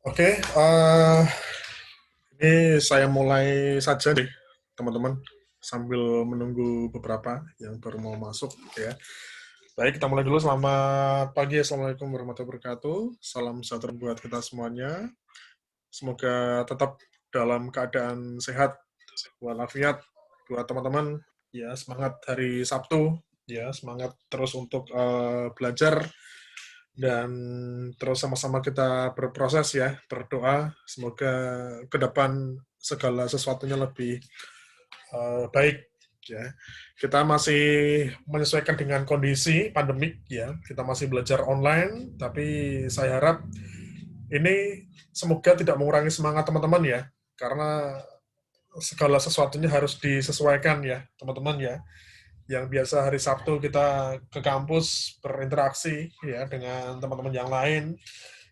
Oke, ini saya mulai saja deh, teman-teman, sambil menunggu beberapa yang baru mau masuk, ya. Baik, kita mulai dulu. Selamat pagi, Assalamualaikum warahmatullahi wabarakatuh. Salam sejahtera buat kita semuanya. Semoga tetap dalam keadaan sehat, walafiat buat teman-teman. Ya, semangat hari Sabtu. Ya, semangat terus untuk belajar dan terus sama-sama kita berproses ya, berdoa semoga ke depan segala sesuatunya lebih baik ya. Kita masih menyesuaikan dengan kondisi pandemik ya. Kita masih belajar online, tapi saya harap ini semoga tidak mengurangi semangat teman-teman ya, karena segala sesuatunya harus disesuaikan ya, teman-teman ya. Yang biasa hari Sabtu kita ke kampus berinteraksi ya dengan teman-teman yang lain,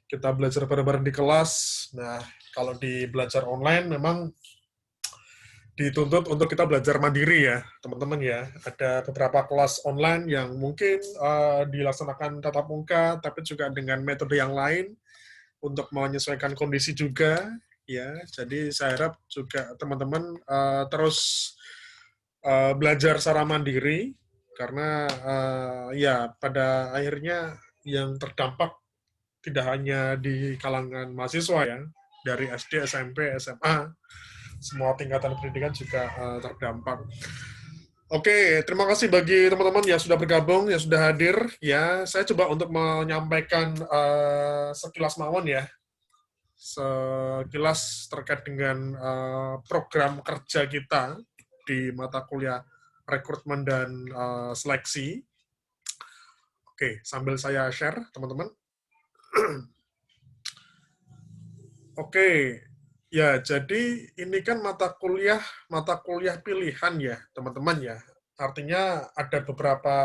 kita belajar bareng-bareng di kelas. Nah, kalau di belajar online memang dituntut untuk kita belajar mandiri ya, teman-teman ya. Ada beberapa kelas online yang mungkin dilaksanakan tatap muka, tapi juga dengan metode yang lain untuk menyesuaikan kondisi juga ya. Jadi saya harap juga teman-teman terus belajar secara mandiri karena ya pada akhirnya yang terdampak tidak hanya di kalangan mahasiswa ya, dari SD, SMP, SMA, semua tingkatan pendidikan juga terdampak. Oke, terima kasih bagi teman-teman yang sudah bergabung, yang sudah hadir. Ya, saya coba untuk menyampaikan sekilas mawon ya, sekilas terkait dengan program kerja kita di mata kuliah rekrutmen dan seleksi. Oke, sambil saya share, teman-teman. Oke, ya jadi ini kan mata kuliah pilihan ya, teman-teman ya. Artinya ada beberapa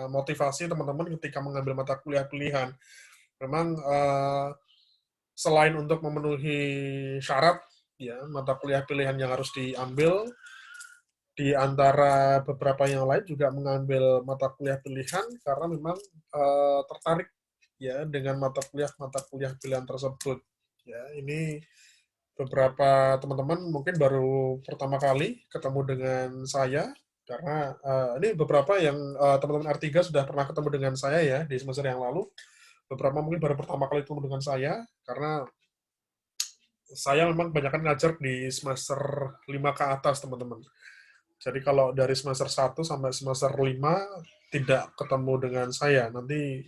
motivasi teman-teman ketika mengambil mata kuliah pilihan. Memang selain untuk memenuhi syarat ya mata kuliah pilihan yang harus diambil, di antara beberapa yang lain juga mengambil mata kuliah pilihan karena memang tertarik ya dengan mata kuliah pilihan tersebut. Ya, ini beberapa teman-teman mungkin baru pertama kali ketemu dengan saya karena ini beberapa yang teman-teman R3 sudah pernah ketemu dengan saya ya di semester yang lalu. Beberapa mungkin baru pertama kali ketemu dengan saya karena saya memang kebanyakan ngajar di semester 5 ke atas, teman-teman. Jadi kalau dari semester 1 sampai semester 5 tidak ketemu dengan saya. Nanti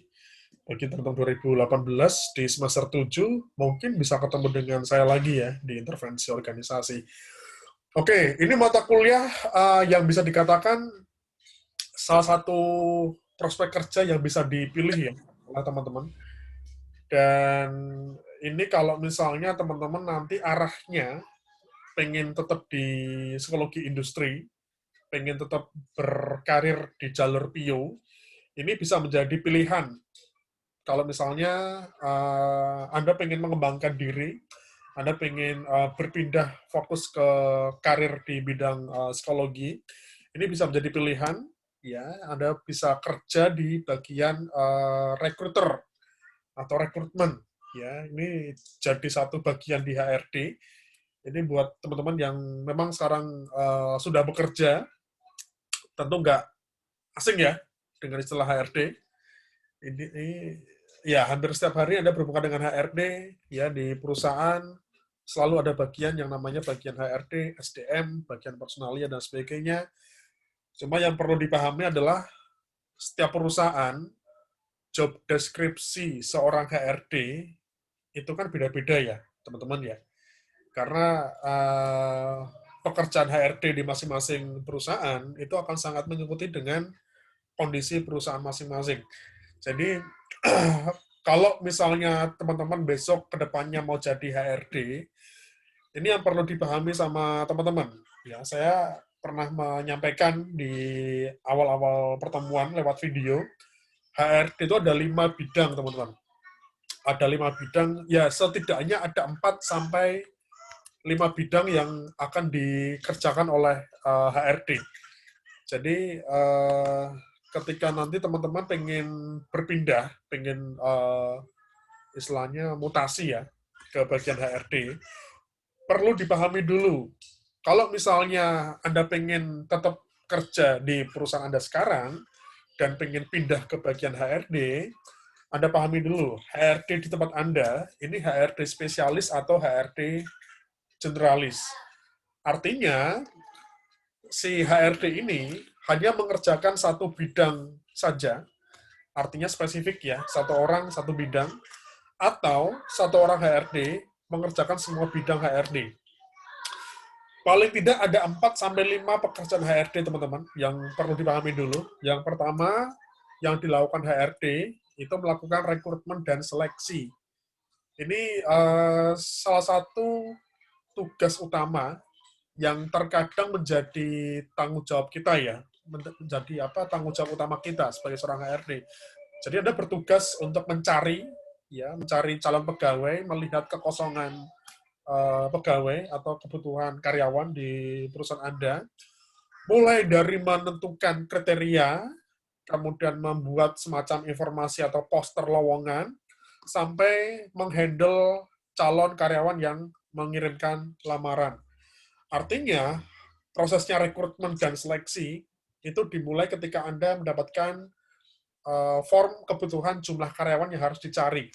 bagi teman-teman 2018 di semester 7 mungkin bisa ketemu dengan saya lagi ya di intervensi organisasi. Oke, ini mata kuliah yang bisa dikatakan salah satu prospek kerja yang bisa dipilih ya oleh teman-teman. Dan ini kalau misalnya teman-teman nanti arahnya pengen tetap di psikologi industri, pengen tetap berkarir di jalur PIO, ini bisa menjadi pilihan. Kalau misalnya Anda pengen mengembangkan diri, Anda pengen berpindah fokus ke karir di bidang psikologi, ini bisa menjadi pilihan. Ya, Anda bisa kerja di bagian recruiter atau rekrutmen. Ya, ini jadi satu bagian di HRD. Ini buat teman-teman yang memang sekarang sudah bekerja, tentu nggak asing ya dengan istilah HRD. Ini ya hampir setiap hari Anda berhubungan dengan HRD ya di perusahaan, selalu ada bagian yang namanya bagian HRD, SDM, bagian personalia dan sebagainya. Cuma yang perlu dipahami adalah setiap perusahaan job deskripsi seorang HRD itu kan beda-beda ya, teman-teman ya. Karena pekerjaan HRD di masing-masing perusahaan itu akan sangat mengikuti dengan kondisi perusahaan masing-masing. Jadi kalau misalnya teman-teman besok kedepannya mau jadi HRD, ini yang perlu dipahami sama teman-teman. Ya, saya pernah menyampaikan di awal-awal pertemuan lewat video, HRD itu ada 5 bidang, teman-teman. Ada 5 bidang, ya setidaknya ada 4 sampai 5 bidang yang akan dikerjakan oleh HRD. Jadi ketika nanti teman-teman pengen berpindah, pengen istilahnya mutasi ya, ke bagian HRD, perlu dipahami dulu. Kalau misalnya Anda pengen tetap kerja di perusahaan Anda sekarang, dan pengen pindah ke bagian HRD, Anda pahami dulu, HRD di tempat Anda, ini HRD spesialis atau HRD generalis. Artinya, si HRD ini hanya mengerjakan satu bidang saja, artinya spesifik ya, satu orang satu bidang, atau satu orang HRD mengerjakan semua bidang HRD. Paling tidak ada 4-5 pekerjaan HRD, teman-teman, yang perlu dipahami dulu. Yang pertama, yang dilakukan HRD, itu melakukan rekrutmen dan seleksi. Ini salah satu tugas utama yang terkadang menjadi tanggung jawab kita ya, menjadi tanggung jawab utama kita sebagai seorang HRD. Jadi Anda bertugas untuk mencari calon pegawai, melihat kekosongan pegawai atau kebutuhan karyawan di perusahaan Anda, mulai dari menentukan kriteria, kemudian membuat semacam informasi atau poster lowongan, sampai menghandle calon karyawan yang mengirimkan lamaran. Artinya, prosesnya rekrutmen dan seleksi itu dimulai ketika Anda mendapatkan form kebutuhan jumlah karyawan yang harus dicari,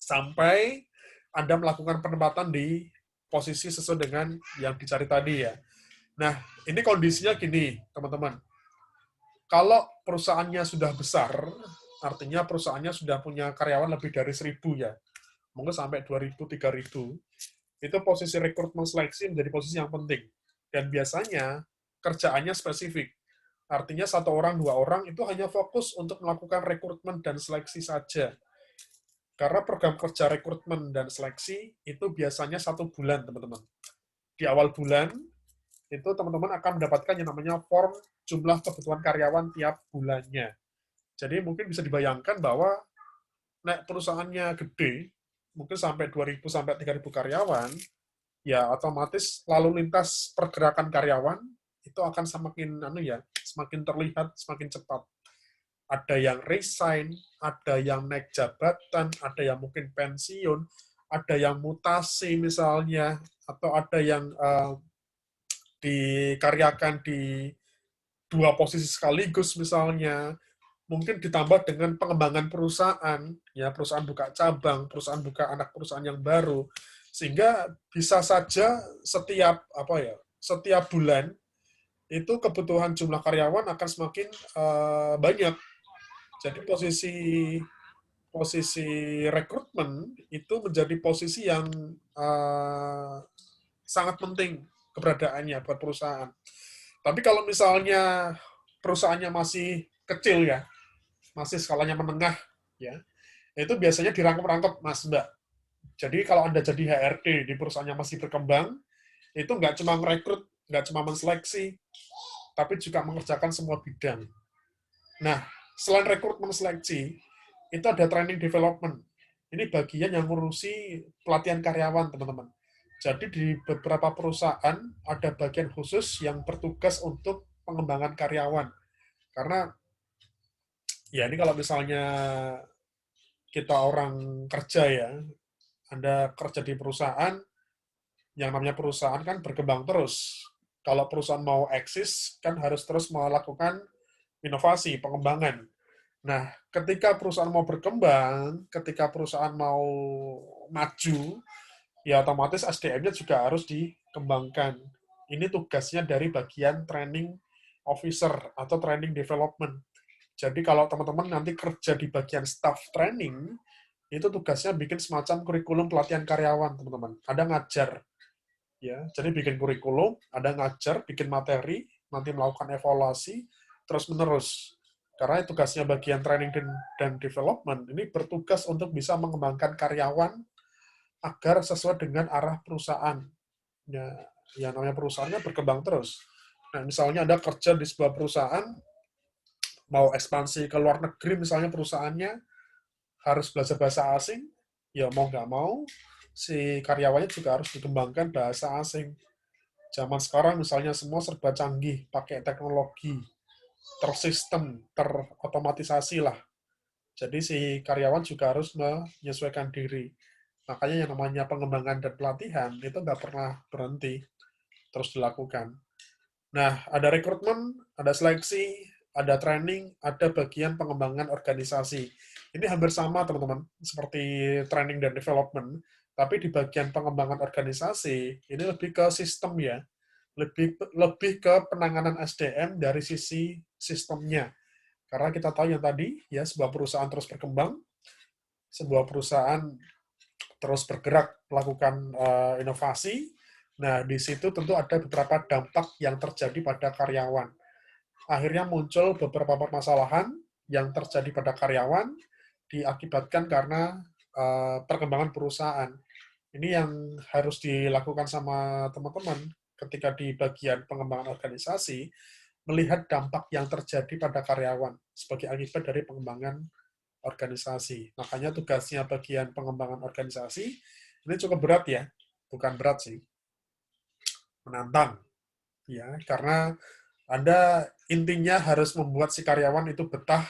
sampai Anda melakukan penempatan di posisi sesuai dengan yang dicari tadi ya. Nah, ini kondisinya gini, teman-teman. Kalau perusahaannya sudah besar, artinya perusahaannya sudah punya karyawan lebih dari 1.000 ya, mungkin sampai 2.000, 3.000, itu posisi rekrutmen seleksi menjadi posisi yang penting. Dan biasanya kerjaannya spesifik. Artinya 1 orang, 2 orang itu hanya fokus untuk melakukan rekrutmen dan seleksi saja. Karena program kerja rekrutmen dan seleksi itu biasanya 1 bulan, teman-teman. Di awal bulan, itu teman-teman akan mendapatkan yang namanya form jumlah kebutuhan karyawan tiap bulannya. Jadi mungkin bisa dibayangkan bahwa perusahaannya gede, mungkin sampai 2.000 sampai 3.000 karyawan, ya otomatis lalu lintas pergerakan karyawan itu akan semakin terlihat, semakin cepat. Ada yang resign, ada yang naik jabatan, ada yang mungkin pensiun, ada yang mutasi misalnya, atau ada yang dikaryakan di 2 posisi sekaligus misalnya, mungkin ditambah dengan pengembangan perusahaan, ya perusahaan buka cabang, perusahaan buka anak perusahaan yang baru, sehingga bisa saja setiap bulan itu kebutuhan jumlah karyawan akan semakin banyak. Jadi posisi rekrutmen itu menjadi posisi yang sangat penting keberadaannya buat perusahaan. Tapi kalau misalnya perusahaannya masih kecil ya, masih skalanya menengah ya, itu biasanya dirangkep-rangkep Mas Mbak. Jadi kalau Anda jadi HRD di perusahaan yang masih berkembang, itu nggak cuma merekrut, nggak cuma menseleksi, tapi juga mengerjakan semua bidang. Nah, selain rekrutmen seleksi, itu ada training development. Ini bagian yang ngurusi pelatihan karyawan, teman-teman. Jadi di beberapa perusahaan ada bagian khusus yang bertugas untuk pengembangan karyawan. Karena ya ini kalau misalnya kita orang kerja ya, Anda kerja di perusahaan, yang namanya perusahaan kan berkembang terus. Kalau perusahaan mau eksis, kan harus terus melakukan inovasi, pengembangan. Nah, ketika perusahaan mau berkembang, ketika perusahaan mau maju, ya otomatis SDM-nya juga harus dikembangkan. Ini tugasnya dari bagian training officer atau training development. Jadi kalau teman-teman nanti kerja di bagian staff training, itu tugasnya bikin semacam kurikulum pelatihan karyawan, teman-teman. Ada ngajar, ya. Jadi bikin kurikulum, ada ngajar, bikin materi, nanti melakukan evaluasi, terus-menerus. Karena tugasnya bagian training dan development, ini bertugas untuk bisa mengembangkan karyawan agar sesuai dengan arah perusahaan. Ya namanya perusahaannya berkembang terus. Nah, misalnya Anda kerja di sebuah perusahaan, mau ekspansi ke luar negeri misalnya perusahaannya, harus belajar bahasa asing, ya mau nggak mau, si karyawannya juga harus dikembangkan bahasa asing. Zaman sekarang misalnya semua serba canggih, pakai teknologi, tersistem, terotomatisasi lah. Jadi si karyawan juga harus menyesuaikan diri. Makanya yang namanya pengembangan dan pelatihan itu nggak pernah berhenti, terus dilakukan. Nah, ada rekrutmen, ada seleksi, ada training, ada bagian pengembangan organisasi. Ini hampir sama, teman-teman, seperti training dan development, tapi di bagian pengembangan organisasi, ini lebih ke sistem ya, lebih ke penanganan SDM dari sisi sistemnya. Karena kita tahu yang tadi, ya, sebuah perusahaan terus berkembang, sebuah perusahaan terus bergerak melakukan inovasi. Nah, di situ tentu ada beberapa dampak yang terjadi pada karyawan. Akhirnya muncul beberapa permasalahan yang terjadi pada karyawan diakibatkan karena perkembangan perusahaan. Ini yang harus dilakukan sama teman-teman ketika di bagian pengembangan organisasi, melihat dampak yang terjadi pada karyawan sebagai akibat dari pengembangan organisasi. Makanya tugasnya bagian pengembangan organisasi ini cukup berat ya, bukan berat sih, menantang ya, karena Anda intinya harus membuat si karyawan itu betah,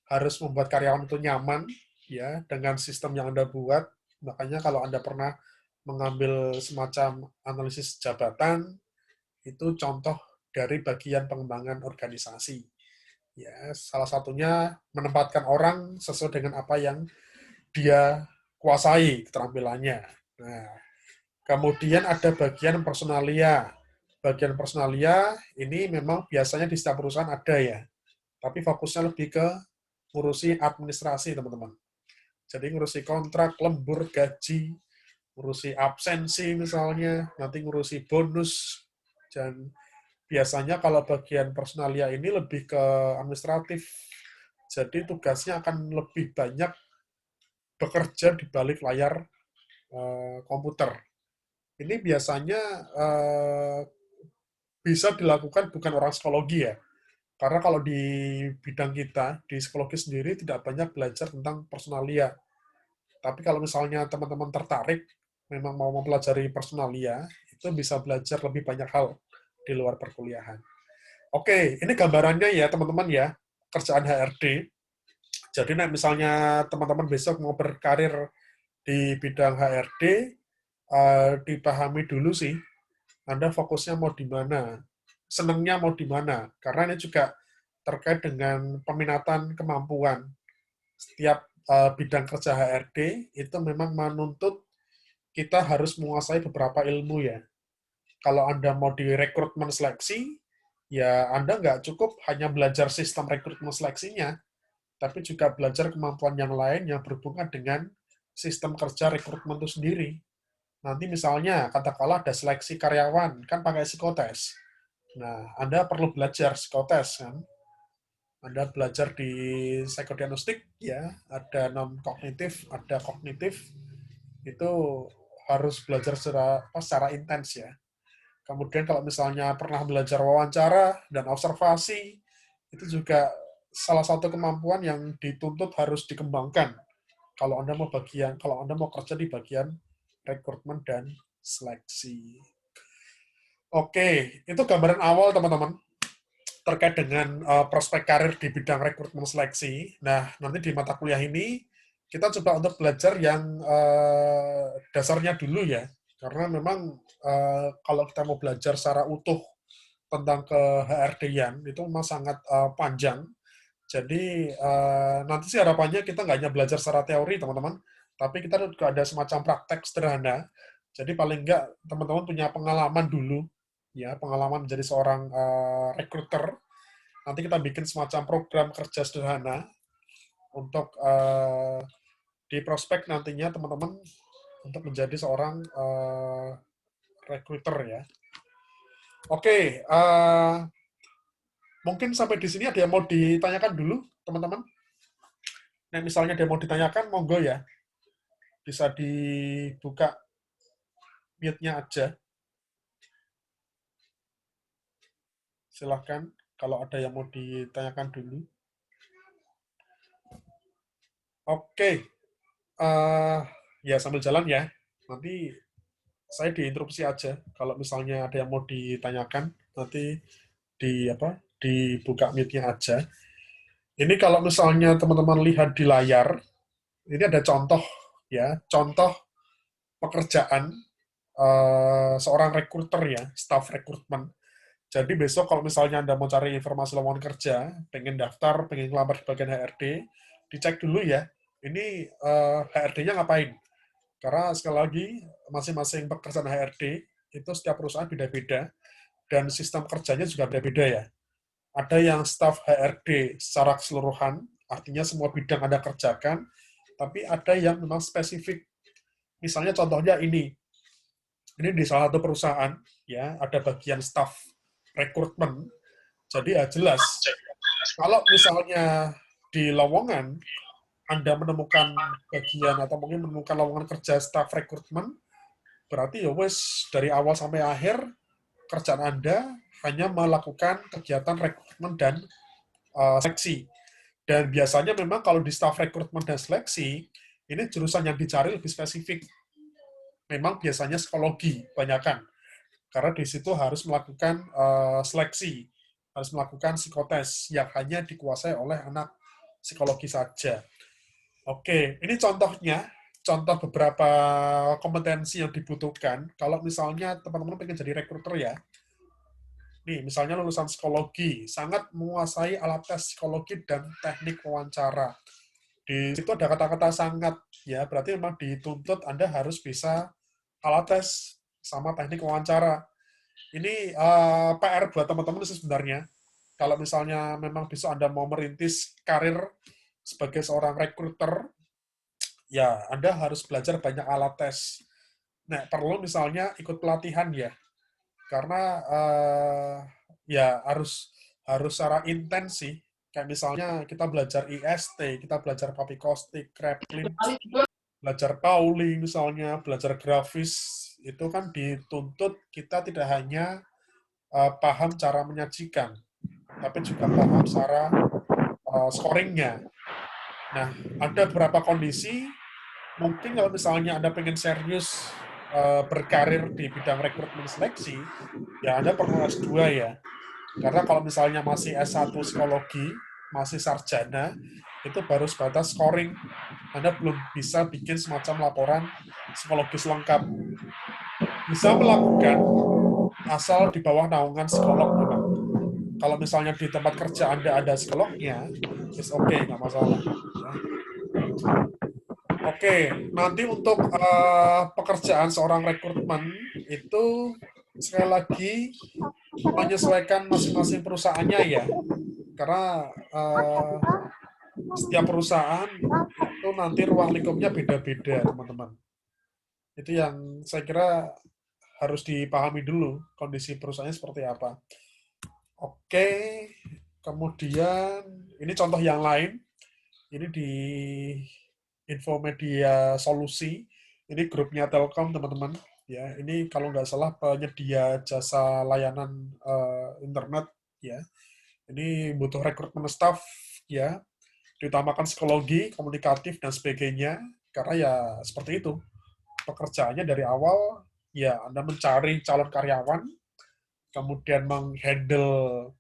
harus membuat karyawan itu nyaman ya dengan sistem yang Anda buat. Makanya kalau Anda pernah mengambil semacam analisis jabatan, itu contoh dari bagian pengembangan organisasi. Ya, salah satunya menempatkan orang sesuai dengan apa yang dia kuasai keterampilannya. Nah, kemudian ada bagian personalia. Bagian personalia ini memang biasanya di setiap perusahaan ada ya, tapi fokusnya lebih ke ngurusi administrasi, teman-teman. Jadi ngurusi kontrak, lembur, gaji, ngurusi absensi misalnya, nanti ngurusi bonus, dan biasanya kalau bagian personalia ini lebih ke administratif. Jadi tugasnya akan lebih banyak bekerja di balik layar komputer. Ini biasanya bisa dilakukan bukan orang psikologi ya. Karena kalau di bidang kita, di psikologi sendiri tidak banyak belajar tentang personalia. Tapi kalau misalnya teman-teman tertarik, memang mau mempelajari personalia, itu bisa belajar lebih banyak hal di luar perkuliahan. Oke, ini gambarannya ya teman-teman ya, kerjaan HRD. Jadi misalnya teman-teman besok mau berkarir di bidang HRD, dipahami dulu sih, Anda fokusnya mau di mana, senangnya mau di mana, karena ini juga terkait dengan peminatan kemampuan. Setiap bidang kerja HRD itu memang menuntut kita harus menguasai beberapa ilmu ya. Kalau Anda mau di rekrutmen seleksi, ya Anda nggak cukup hanya belajar sistem rekrutmen seleksinya, tapi juga belajar kemampuan yang lain yang berhubungan dengan sistem kerja rekrutmen itu sendiri. Nanti misalnya, katakanlah ada seleksi karyawan, kan pakai psikotes. Nah, Anda perlu belajar psikotes, kan? Anda belajar di psikodiagnostik, ya, ada non-kognitif, ada kognitif, itu harus belajar secara intens, ya. Kemudian kalau misalnya pernah belajar wawancara dan observasi, itu juga salah satu kemampuan yang dituntut harus dikembangkan kalau Anda mau kerja di bagian rekrutmen dan seleksi. Oke, itu gambaran awal teman-teman terkait dengan prospek karir di bidang rekrutmen seleksi. Nah, nanti di mata kuliah ini kita coba untuk belajar yang dasarnya dulu ya, karena memang kalau kita mau belajar secara utuh tentang ke HRD-an itu memang sangat panjang. Jadi nanti sih harapannya kita nggak hanya belajar secara teori teman-teman, tapi kita juga ada semacam praktek sederhana. Jadi paling nggak teman-teman punya pengalaman dulu, ya pengalaman menjadi seorang recruiter. Nanti kita bikin semacam program kerja sederhana untuk di prospek nantinya teman-teman untuk menjadi seorang recruiter ya. Oke, mungkin sampai di sini ada yang mau ditanyakan dulu, teman-teman. Nah, misalnya ada yang mau ditanyakan, monggo ya. Bisa dibuka mute-nya aja. Silahkan, kalau ada yang mau ditanyakan dulu. Oke, ya sambil jalan ya. Nanti saya diinterupsi aja. Kalau misalnya ada yang mau ditanyakan, nanti dibuka mute-nya aja. Ini kalau misalnya teman-teman lihat di layar, ini ada contoh ya, contoh pekerjaan seorang rekruter ya, staff rekrutmen. Jadi besok kalau misalnya Anda mau cari informasi lowongan kerja, pengen daftar, pengen ngelamar di bagian HRD, dicek dulu ya, ini HRD-nya ngapain. Karena sekali lagi, masing-masing pekerjaan HRD, itu setiap perusahaan beda-beda, dan sistem kerjanya juga beda-beda ya. Ada yang staff HRD secara keseluruhan, artinya semua bidang Anda kerjakan, tapi ada yang memang spesifik. Misalnya contohnya ini di salah satu perusahaan, ya ada bagian staff rekrutmen, jadi ya jelas, kalau misalnya di lowongan, Anda menemukan bagian atau mungkin menemukan lowongan kerja staff rekrutmen, berarti ya wes dari awal sampai akhir kerjaan Anda hanya melakukan kegiatan rekrutmen dan seleksi. Dan biasanya memang kalau di staff rekrutmen dan seleksi, ini jurusan yang dicari lebih spesifik. Memang biasanya psikologi, banyakan. Karena di situ harus melakukan seleksi, harus melakukan psikotes yang hanya dikuasai oleh anak psikologi saja. Oke, ini contohnya, contoh beberapa kompetensi yang dibutuhkan. Kalau misalnya teman-teman pengen jadi rekruter ya, nih misalnya lulusan psikologi, sangat menguasai alat tes psikologi dan teknik wawancara. Di situ ada kata-kata sangat, ya berarti memang dituntut Anda harus bisa alat tes sama teknik wawancara. Ini PR buat teman-teman sih sebenarnya. Kalau misalnya memang besok Anda mau merintis karir sebagai seorang rekruter, ya Anda harus belajar banyak alat tes. Nah, perlu misalnya ikut pelatihan ya, karena ya harus secara intens sih. Kayak misalnya kita belajar IST, kita belajar Papikostik, Kraepelin, belajar Pauli misalnya, belajar grafis, itu kan dituntut kita tidak hanya paham cara menyajikan, tapi juga paham cara scoringnya. Nah, ada beberapa kondisi, mungkin kalau misalnya Anda pengen serius berkarir di bidang rekrutmen seleksi, ya Anda perlu S2 ya. Karena kalau misalnya masih S1 psikologi, masih sarjana, itu baru sebatas scoring. Anda belum bisa bikin semacam laporan psikologis lengkap. Bisa melakukan asal di bawah naungan psikolog memang. Kalau misalnya di tempat kerja Anda ada psikolognya, it's okay, nggak masalah. Ya. Oke, nanti untuk pekerjaan seorang rekrutmen itu sekali lagi menyesuaikan masing-masing perusahaannya ya, karena setiap perusahaan itu nanti ruang lingkupnya beda-beda teman-teman. Itu yang saya kira harus dipahami dulu kondisi perusahaannya seperti apa. Oke, kemudian ini contoh yang lain. Ini di Infomedia Solusi. Ini grupnya Telkom, teman-teman. Ya, ini kalau nggak salah penyedia jasa layanan internet. Ya, ini butuh rekrutmen staff. Ya, diutamakan psikologi, komunikatif dan sebagainya. Karena ya seperti itu. Pekerjaannya dari awal, ya Anda mencari calon karyawan, kemudian menghandle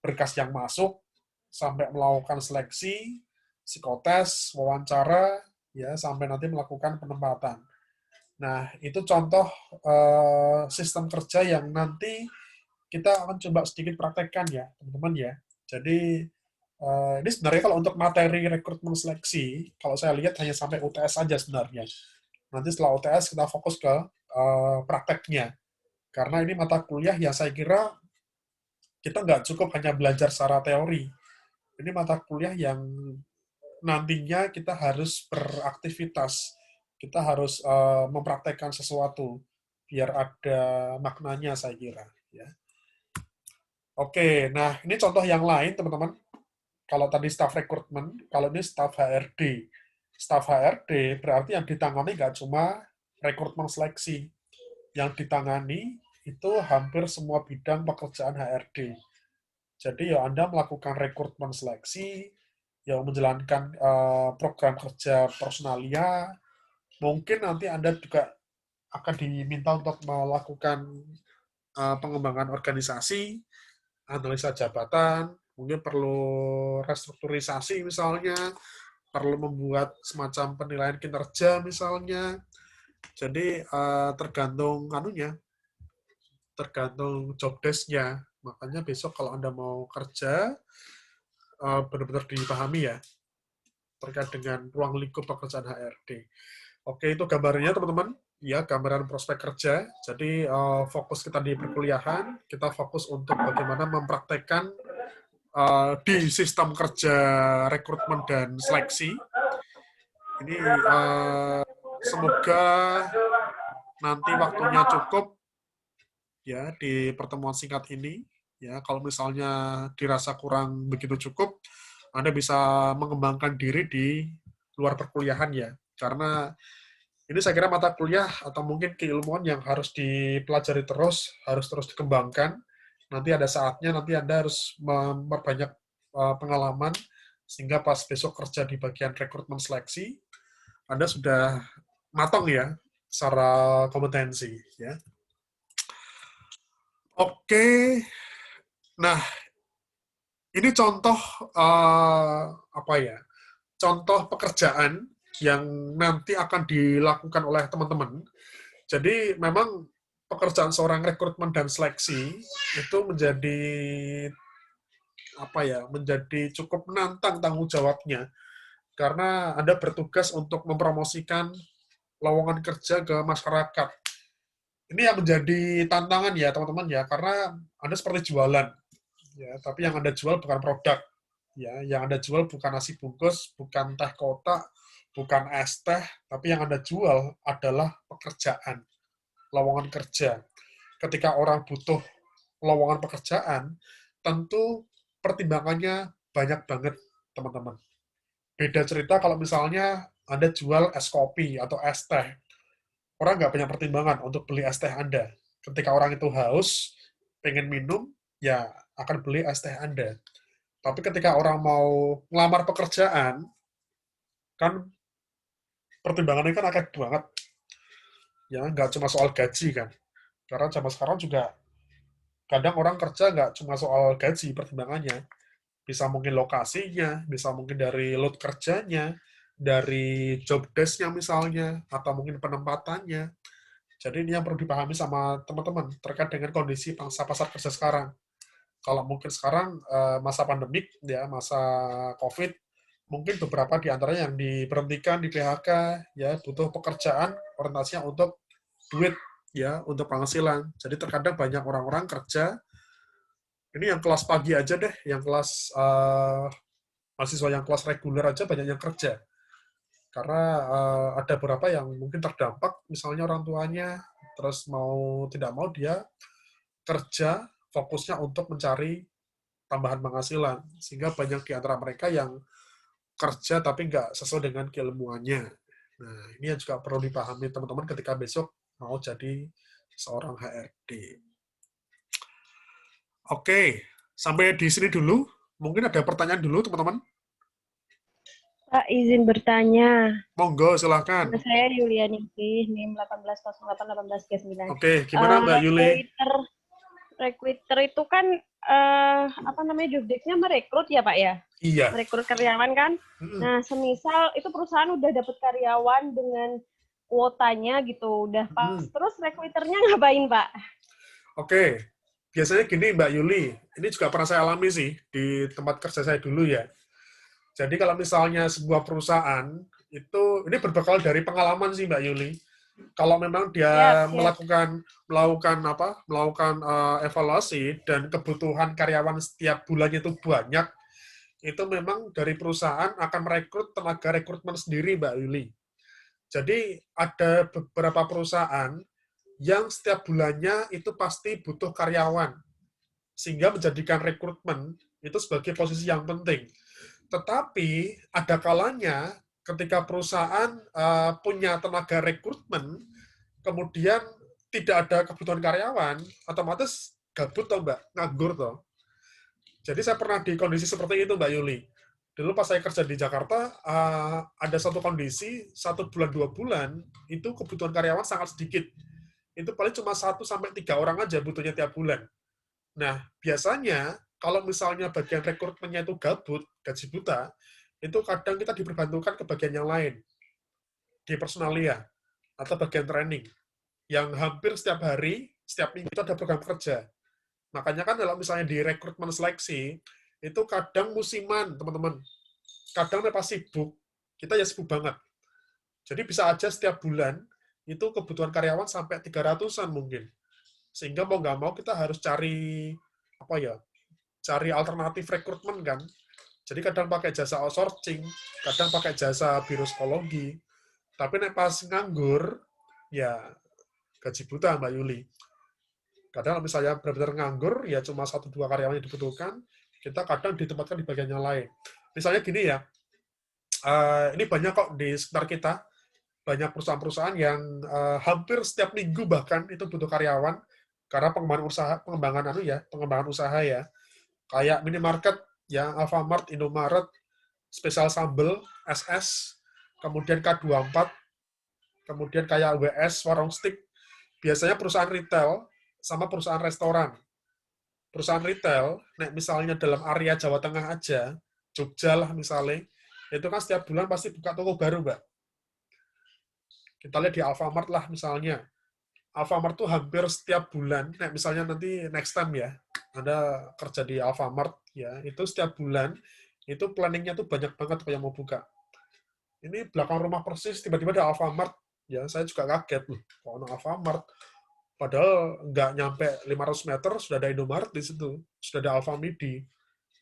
berkas yang masuk, sampai melakukan seleksi, psikotes, wawancara, ya sampai nanti melakukan penempatan. Nah, itu contoh sistem kerja yang nanti kita akan coba sedikit praktekkan ya, teman-teman ya. Jadi, ini sebenarnya kalau untuk materi rekrutmen seleksi, kalau saya lihat hanya sampai UTS saja sebenarnya. Nanti setelah UTS kita fokus ke prakteknya. Karena ini mata kuliah yang saya kira kita nggak cukup hanya belajar secara teori. Ini mata kuliah yang nantinya kita harus beraktivitas, kita harus mempraktekkan sesuatu biar ada maknanya saya kira. Ya. Oke, nah ini contoh yang lain teman-teman. Kalau tadi staff recruitment, kalau ini staff HRD. Staff HRD berarti yang ditangani nggak cuma rekrutmen seleksi, yang ditangani itu hampir semua bidang pekerjaan HRD. Jadi ya Anda melakukan rekrutmen seleksi, yang menjalankan program kerja personalia, mungkin nanti Anda juga akan diminta untuk melakukan pengembangan organisasi, analisa jabatan, mungkin perlu restrukturisasi misalnya, perlu membuat semacam penilaian kinerja misalnya, Jadi tergantung anunya, tergantung job desk-nya. Makanya besok kalau Anda mau kerja, benar-benar dipahami ya, terkait dengan ruang lingkup pekerjaan HRD. Oke, itu gambarnya teman-teman. Ya, gambaran prospek kerja. Jadi fokus kita di perkuliahan, kita fokus untuk bagaimana mempraktekkan di sistem kerja rekrutmen dan seleksi. Ini semoga nanti waktunya cukup ya di pertemuan singkat ini. Ya, kalau misalnya dirasa kurang begitu cukup, Anda bisa mengembangkan diri di luar perkuliahan ya. Karena ini saya kira mata kuliah atau mungkin keilmuan yang harus dipelajari terus, harus terus dikembangkan. Nanti ada saatnya nanti Anda harus memperbanyak pengalaman sehingga pas besok kerja di bagian rekrutmen seleksi, Anda sudah matang ya secara kompetensi ya. Oke, nah ini contoh apa ya? Contoh pekerjaan yang nanti akan dilakukan oleh teman-teman. Jadi memang pekerjaan seorang rekrutmen dan seleksi itu menjadi apa ya? Menjadi cukup menantang tanggung jawabnya karena Anda bertugas untuk mempromosikan lowongan kerja ke masyarakat. Ini yang menjadi tantangan ya teman-teman ya, karena Anda seperti jualan ya, tapi yang Anda jual bukan produk ya, yang Anda jual bukan nasi bungkus, bukan teh kotak, bukan es teh, tapi yang Anda jual adalah pekerjaan, lowongan kerja. Ketika orang butuh lowongan pekerjaan, tentu pertimbangannya banyak banget, teman-teman. Beda cerita kalau misalnya Anda jual es kopi atau es teh. Orang nggak punya pertimbangan untuk beli es teh Anda. Ketika orang itu haus, pengen minum, ya akan beli es teh Anda. Tapi ketika orang mau ngelamar pekerjaan, kan pertimbangannya kan akeh banget. Ya, nggak cuma soal gaji kan. Karena zaman sekarang juga kadang orang kerja nggak cuma soal gaji pertimbangannya. Bisa mungkin lokasinya, bisa mungkin dari load kerjanya, dari job desk-nya misalnya, atau mungkin penempatannya. Jadi ini yang perlu dipahami sama teman-teman terkait dengan kondisi pangsa pasar kerja sekarang. Kalau mungkin sekarang masa pandemik, ya masa COVID, mungkin beberapa di antaranya yang diberhentikan di PHK, ya butuh pekerjaan orientasinya untuk duit, ya untuk penghasilan. Jadi terkadang banyak orang-orang kerja, ini yang kelas pagi aja deh, yang kelas mahasiswa yang kelas reguler aja banyak yang kerja. Karena ada beberapa yang mungkin terdampak, misalnya orang tuanya, terus mau tidak mau dia kerja fokusnya untuk mencari tambahan penghasilan. Sehingga banyak di antara mereka yang kerja tapi nggak sesuai dengan keilmuannya. Nah, ini yang juga perlu dipahami teman-teman ketika besok mau jadi seorang HRD. Oke, sampai di sini dulu. Mungkin ada pertanyaan dulu, teman-teman. Pak, izin bertanya. Monggo, silakan. Nama saya Yulianiti, NIM 18081839. Oke, gimana Mbak Yuli? Recruiter itu kan apa namanya, job desk-nya merekrut ya Pak ya? Iya. Merekrut karyawan kan? Nah, semisal itu perusahaan udah dapat karyawan dengan kuotanya gitu, udah pas. Terus recruiternya ngapain Pak? Oke, biasanya gini Mbak Yuli, ini juga pernah saya alami sih di tempat kerja saya dulu ya. Jadi kalau misalnya sebuah perusahaan itu ini berbekal dari pengalaman sih Mbak Yuli. Kalau memang dia melakukan evaluasi dan kebutuhan karyawan setiap bulannya itu banyak, itu memang dari perusahaan akan merekrut tenaga rekrutmen sendiri Mbak Yuli. Jadi ada beberapa perusahaan yang setiap bulannya itu pasti butuh karyawan, sehingga menjadikan rekrutmen itu sebagai posisi yang penting. Tetapi ada kalanya ketika perusahaan punya tenaga rekrutmen, kemudian tidak ada kebutuhan karyawan, otomatis gabut toh Mbak, nganggur toh. Jadi saya pernah di kondisi seperti itu Mbak Yuli. Dulu pas saya kerja di Jakarta, ada satu kondisi, 1 bulan 2 bulan, itu kebutuhan karyawan sangat sedikit. Itu paling cuma 1 sampai 3 orang aja butuhnya tiap bulan. Nah, biasanya kalau misalnya bagian rekrutmennya itu gabut, gaji buta, itu kadang kita diperbantukan ke bagian yang lain, di personalia. atau bagian training yang hampir setiap hari, setiap minggu itu ada program kerja. Makanya kan kalau misalnya di rekrutmen seleksi, itu kadang musiman, teman-teman. Kadang pas sibuk, kita ya sibuk banget. Jadi bisa aja setiap bulan, itu kebutuhan karyawan sampai 300-an mungkin. Sehingga mau nggak mau kita harus cari, apa ya, cari alternatif rekrutmen kan. Jadi kadang pakai jasa outsourcing, kadang pakai jasa biro psikologi. Tapi nek pas nganggur, ya gaji buta Mbak Yuli. Kadang misalnya benar-benar nganggur, ya cuma 1-2 karyawan yang dibutuhkan, kita kadang ditempatkan di bagian yang lain. Misalnya gini ya, ini banyak kok di sekitar kita, banyak perusahaan-perusahaan yang hampir setiap minggu bahkan itu butuh karyawan, karena pengembangan usaha ya, kayak minimarket, ya Alfamart, Indomaret, Spesial Sambel, SS, kemudian K24, kemudian kayak WS, Warung Stick, biasanya perusahaan retail sama perusahaan restoran. Perusahaan retail, misalnya dalam area Jawa Tengah aja, Jogja lah misalnya, itu kan setiap bulan pasti buka toko baru, Mbak. Kita lihat di Alfamart lah misalnya. Alfamart tuh hampir setiap bulan, misalnya nanti next time ya, Anda kerja di Alfamart, ya, itu setiap bulan, itu planningnya tuh banyak banget yang mau buka. Ini belakang rumah persis, tiba-tiba ada Alfamart, ya, saya juga kaget, loh, kok ada Alfamart? Padahal nggak nyampe 500 meter, sudah ada Indomaret di situ, sudah ada Alfamidi.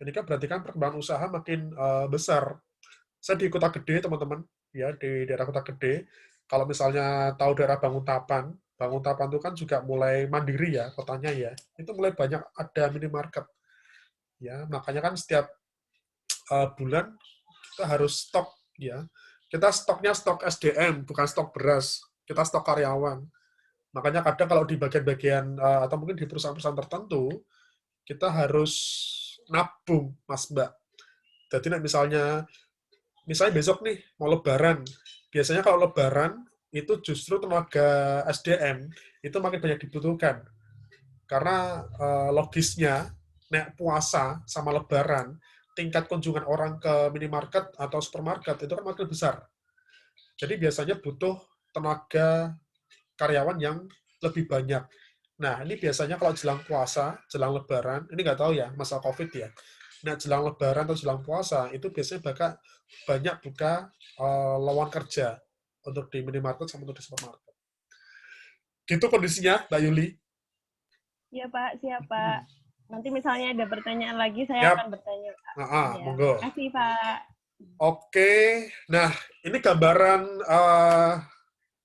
Ini kan berarti kan perkembangan usaha makin besar. Saya di Kota Gede, teman-teman, ya, di daerah Kota Gede, kalau misalnya tahu daerah Banguntapan itu kan juga mulai mandiri ya, kotanya ya, itu mulai banyak ada minimarket. Ya, makanya kan setiap bulan kita harus stok, ya. Kita stoknya stok SDM, bukan stok beras. Kita stok karyawan. Makanya kadang kalau di bagian-bagian atau mungkin di perusahaan-perusahaan tertentu, kita harus nabung, Mas Mbak. Jadi misalnya besok nih mau Lebaran, biasanya kalau Lebaran itu justru tenaga SDM itu makin banyak dibutuhkan karena logisnya nek puasa sama Lebaran tingkat kunjungan orang ke minimarket atau supermarket itu kan makin besar. Jadi biasanya butuh tenaga karyawan yang lebih banyak. Nah, ini biasanya kalau jelang puasa, jelang Lebaran, ini nggak tahu ya, masa COVID ya. Nah, jelang Lebaran atau jelang puasa, itu biasanya banyak buka lowongan kerja untuk di minimarket sama untuk di supermarket. Gitu kondisinya, Mbak Yuli. Iya, Pak. Siap, Pak. Nanti misalnya ada pertanyaan lagi, saya Yap. akan bertanya, Pak. Ya. Monggo. Terima kasih, Pak. Oke, nah ini gambaran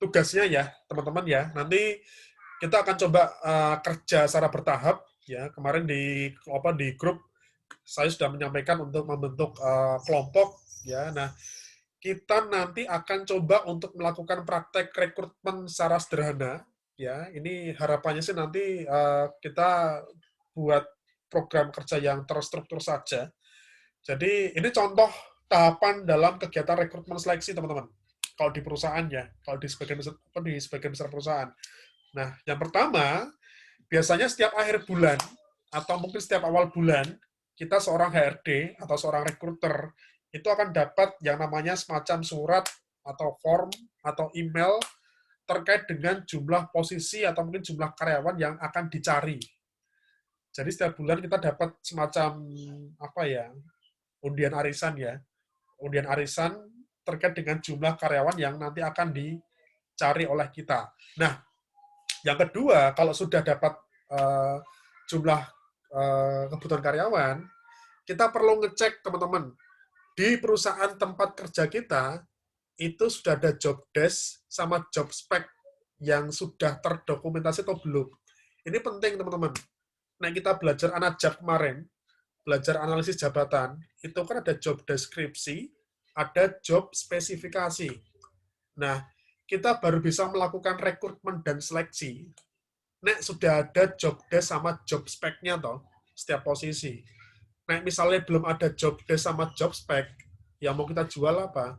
tugasnya ya, teman-teman ya. Nanti kita akan coba kerja secara bertahap ya. Kemarin di grup saya sudah menyampaikan untuk membentuk kelompok ya. Nah, kita nanti akan coba untuk melakukan praktek rekrutmen secara sederhana ya. Ini harapannya sih nanti kita buat program kerja yang terstruktur saja. Jadi ini contoh tahapan dalam kegiatan rekrutmen seleksi, teman-teman. Kalau di perusahaan ya, kalau di sebagian besar perusahaan. Nah, yang pertama, biasanya setiap akhir bulan, atau mungkin setiap awal bulan, kita seorang HRD atau seorang rekruter, itu akan dapat yang namanya semacam surat atau form atau email terkait dengan jumlah posisi atau mungkin jumlah karyawan yang akan dicari. Jadi setiap bulan kita dapat semacam apa ya, undian arisan ya. Undian arisan terkait dengan jumlah karyawan yang nanti akan dicari oleh kita. Nah, yang kedua, kalau sudah dapat jumlah kebutuhan karyawan, kita perlu ngecek, teman-teman, di perusahaan tempat kerja kita, itu sudah ada job desk sama job spec yang sudah terdokumentasi atau belum. Ini penting, teman-teman. Nah, kita belajar Anajab kemarin, belajar analisis jabatan, itu kan ada job deskripsi, ada job spesifikasi. Nah, kita baru bisa melakukan rekrutmen dan seleksi. Nek sudah ada job desk sama job spec-nya toh, setiap posisi. Nek misalnya belum ada job desk sama job spec, yang mau kita jual apa?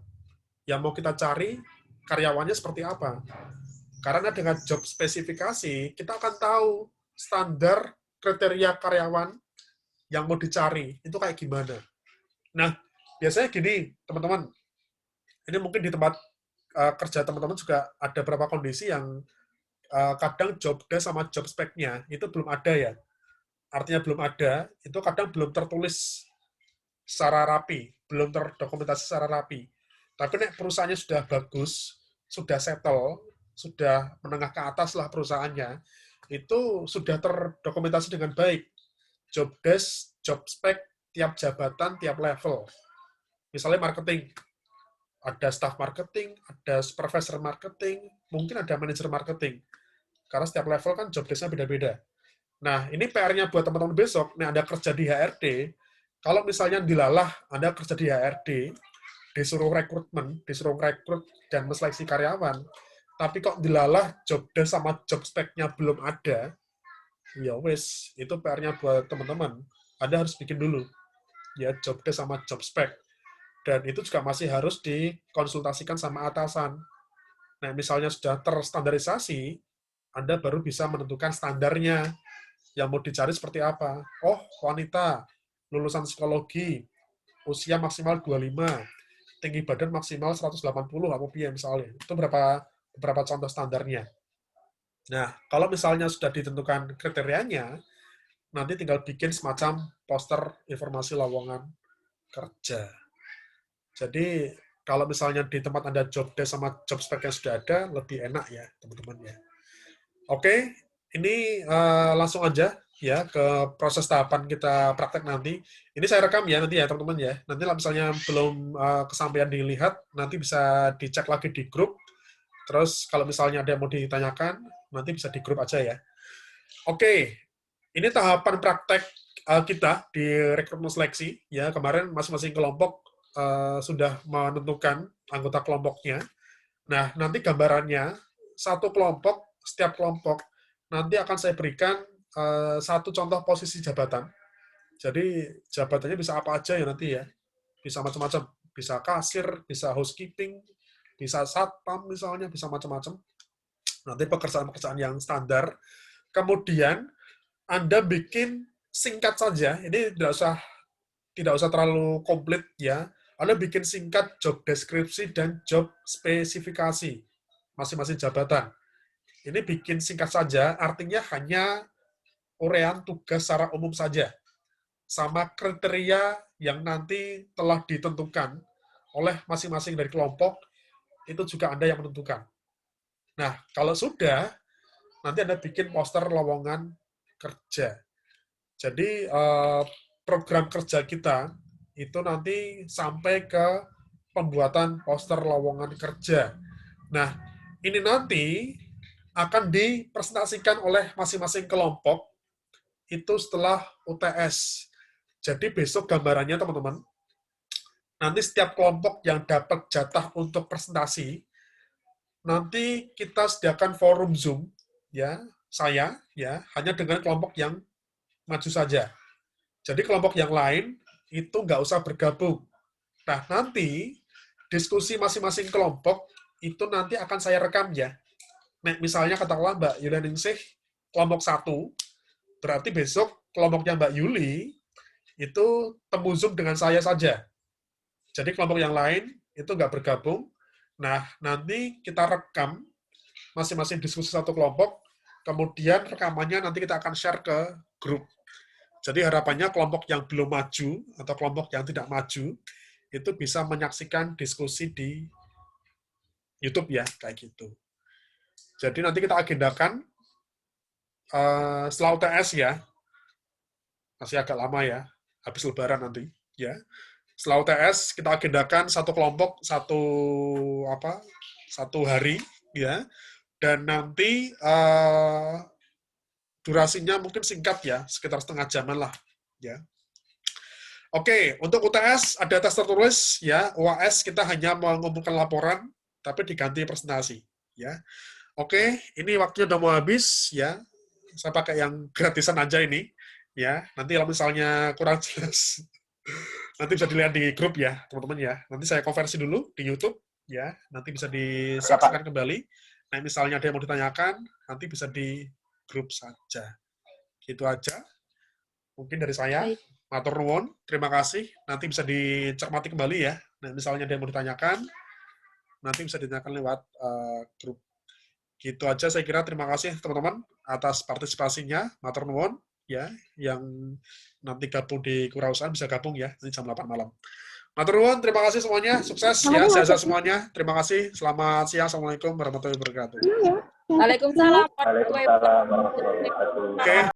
Yang mau kita cari karyawannya seperti apa? Karena dengan job spesifikasi, kita akan tahu standar kriteria karyawan yang mau dicari itu kayak gimana. Nah, biasanya gini, teman-teman. Ini mungkin di tempat kerja teman-teman juga ada beberapa kondisi yang kadang job desk sama job spec-nya itu belum ada ya. Artinya belum ada, itu kadang belum tertulis secara rapi, belum terdokumentasi secara rapi. Tapi nek perusahaannya sudah bagus, sudah settle, sudah menengah ke atas lah perusahaannya, itu sudah terdokumentasi dengan baik. Job desk, job spec, tiap jabatan, tiap level. Misalnya marketing, ada staff marketing, ada supervisor marketing, mungkin ada manajer marketing. Karena setiap level kan job desk-nya beda-beda. Nah, ini PR-nya buat teman-teman besok, nih Anda kerja di HRD, kalau misalnya dilalah Anda kerja di HRD, disuruh rekrut dan menseleksi karyawan, tapi kok dilalah job desk sama job spec-nya belum ada, ya wes, itu PR-nya buat teman-teman. Anda harus bikin dulu, ya job desk sama job spec. Dan itu juga masih harus dikonsultasikan sama atasan. Nah, misalnya sudah terstandarisasi, Anda baru bisa menentukan standarnya, yang mau dicari seperti apa. Oh, wanita, lulusan psikologi, usia maksimal 25, tinggi badan maksimal 180 apa misalnya. Itu beberapa contoh standarnya. Nah, kalau misalnya sudah ditentukan kriterianya, nanti tinggal bikin semacam poster informasi lowongan kerja. Jadi, kalau misalnya di tempat Anda job desk sama job spec yang sudah ada, lebih enak ya, teman-teman ya. Oke, ini langsung aja ya ke proses tahapan kita praktek nanti. Ini saya rekam ya nanti ya teman-teman ya. Nanti kalau misalnya belum kesampaian dilihat, nanti bisa dicek lagi di grup. Terus kalau misalnya ada yang mau ditanyakan, nanti bisa di grup aja ya. Oke, ini tahapan praktek kita di rekrutmen seleksi ya. Kemarin masing-masing kelompok sudah menentukan anggota kelompoknya. Nah, nanti gambarannya satu kelompok, setiap kelompok nanti akan saya berikan satu contoh posisi jabatan. Jadi jabatannya bisa apa aja ya nanti ya. Bisa macam-macam. Bisa kasir, bisa housekeeping, bisa satpam misalnya, bisa macam-macam. Nanti pekerjaan-pekerjaan yang standar. Kemudian Anda bikin singkat saja. Ini tidak usah terlalu komplit ya. Anda bikin singkat job deskripsi dan job spesifikasi masing-masing jabatan. Ini bikin singkat saja, artinya hanya urean tugas secara umum saja, sama kriteria yang nanti telah ditentukan oleh masing-masing dari kelompok, itu juga Anda yang menentukan. Nah, kalau sudah, nanti Anda bikin poster lowongan kerja. Jadi, program kerja kita itu nanti sampai ke pembuatan poster lowongan kerja. Nah, ini nanti akan dipresentasikan oleh masing-masing kelompok itu setelah UTS. Jadi besok gambarannya teman-teman, nanti setiap kelompok yang dapat jatah untuk presentasi, nanti kita sediakan forum Zoom, ya, saya, ya, hanya dengan kelompok yang maju saja. Jadi kelompok yang lain itu nggak usah bergabung. Nah, nanti diskusi masing-masing kelompok itu nanti akan saya rekam ya. Nah, misalnya katakanlah Mbak Yulianingsih kelompok 1, berarti besok kelompoknya Mbak Yuli itu temu Zoom dengan saya saja. Jadi kelompok yang lain itu nggak bergabung. Nah, nanti kita rekam masing-masing diskusi satu kelompok, kemudian rekamannya nanti kita akan share ke grup. Jadi harapannya kelompok yang belum maju atau kelompok yang tidak maju itu bisa menyaksikan diskusi di YouTube ya, kayak gitu. Jadi nanti kita agendakan setelah UTS ya, masih agak lama ya, habis Lebaran nanti ya. Setelah UTS kita agendakan satu kelompok satu hari ya, dan nanti durasinya mungkin singkat ya, sekitar setengah jaman lah ya. Oke, untuk UTS ada tes tertulis ya, UAS kita hanya mengumpulkan laporan tapi diganti presentasi ya. Oke, ini waktunya udah mau habis ya. Saya pakai yang gratisan aja ini ya. Nanti kalau misalnya kurang jelas nanti bisa dilihat di grup ya, teman-teman ya. Nanti saya konversi dulu di YouTube ya. Nanti bisa disaksikan kembali. Nah, misalnya ada yang mau ditanyakan, nanti bisa di grup saja. Gitu aja. Mungkin dari saya. Baik. Matur nuwun, terima kasih. Nanti bisa dicermati kembali ya. Nah, misalnya ada yang mau ditanyakan, nanti bisa ditanyakan lewat grup. Gitu aja saya kira. Terima kasih teman-teman atas partisipasinya. Matur nuwun ya, yang nanti gabung di kewirausahaan bisa gabung ya nanti jam 8 malam. Matur nuwun, terima kasih semuanya. Sukses ya, sehat-sehat semuanya. Terima kasih. Selamat siang. Assalamualaikum warahmatullahi wabarakatuh. Waalaikumsalam. Waalaikumsalam warahmatullahi wabarakatuh. Oke.